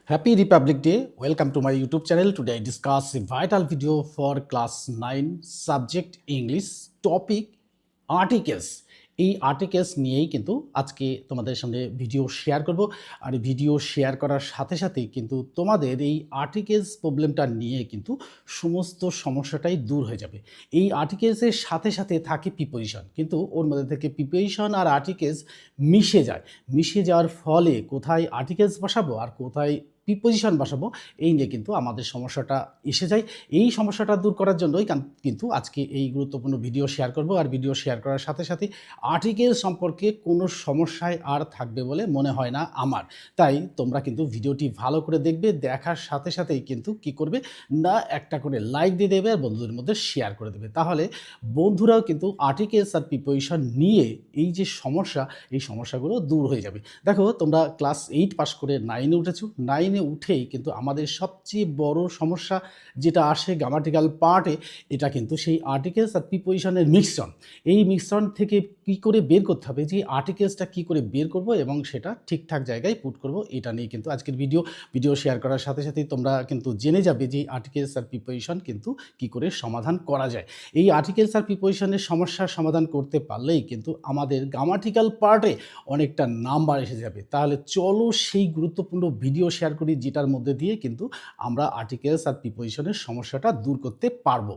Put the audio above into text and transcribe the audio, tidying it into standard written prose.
Happy Republic Day. Welcome to my YouTube channel. Today I discuss a vital video for class 9 subject English topic articles. এই articles নিয়েই কিন্তু আজকে তোমাদের সামনে video share করব। আর video share করার সাথে সাথেই কিন্তু তোমাদের এই আর্টিকেলস প্রবলেমটা নিয়ে কিন্তু সমস্ত সমস্যাটাই দূর হয়ে যাবে। এই আর্টিকেলসের সাথে সাথে থাকে প্রিপোজিশন, কিন্তু ওর মধ্যে থেকে প্রিপোজিশন আর আর্টিকেলস মিশে যায়। মিশে যাওয়ার ফলে কোথায় আর্টিকেলস বসাবো আর কোথায় প্রিপোজিশন বসাবো, এই নিয়ে কিন্তু আমাদের সমস্যাটা এসে যায়। এই সমস্যাটা দূর করার জন্যই কিন্তু আজকে এই গুরুত্বপূর্ণ ভিডিও শেয়ার করব। আর ভিডিও শেয়ার করার সাথে সাথে আর্টিকেল সম্পর্কে কোনো সমস্যায় আর থাকবে বলে মনে হয় না আমার। তাই তোমরা কিন্তু ভিডিওটি ভালো করে দেখবে, দেখার সাথে সাথেই কিন্তু কি করবে না, একটা করে লাইক দিয়ে দেবে আর বন্ধুদের মধ্যে শেয়ার করে দেবে। তাহলে বন্ধুরাও কিন্তু আর্টিকেলস আর প্রিপোজিশন নিয়ে এই যে সমস্যা, এই সমস্যাগুলো দূর হয়ে যাবে। দেখো, তোমরা ক্লাস 8 পাস করে 9-এ উঠেছো। 9-এ উঠেই কিন্তু আমাদের সবচেয়ে বড় সমস্যা যেটা আসে গ্রামাটিক্যাল পার্টে, এটা কিন্তু সেই আর্টিকেলস আর প্রিপোজিশনের মিশ্রণ। এই মিশ্রণ থেকে কি করে বের করতে হবে, যে আর্টিকেলসটা কি করে বের করব এবং সেটা ঠিকঠাক জায়গায় পুট করব, এটা নিয়ে কিন্তু আজকের ভিডিও শেয়ার করার সাথে সাথেই তোমরা কিন্তু জেনে যাবে যে আর্টিকেলস আর প্রিপোজিশন কিন্তু কি করে সমাধান করা যায়। এই আর্টিকেলস আর প্রিপোজিশনের সমস্যার সমাধান করতে পারলেই কিন্তু আমাদের গ্রামাটিক্যাল পার্টে অনেকটা নাম্বার এসে যাবে। তাহলে চলো সেই গুরুত্বপূর্ণ ভিডিও শেয়ার করি, যেটার মধ্যে দিয়ে কিন্তু আমরা আর্টিকেলস আর প্রিপোজিশনের সমস্যাটা দূর করতে পারবো।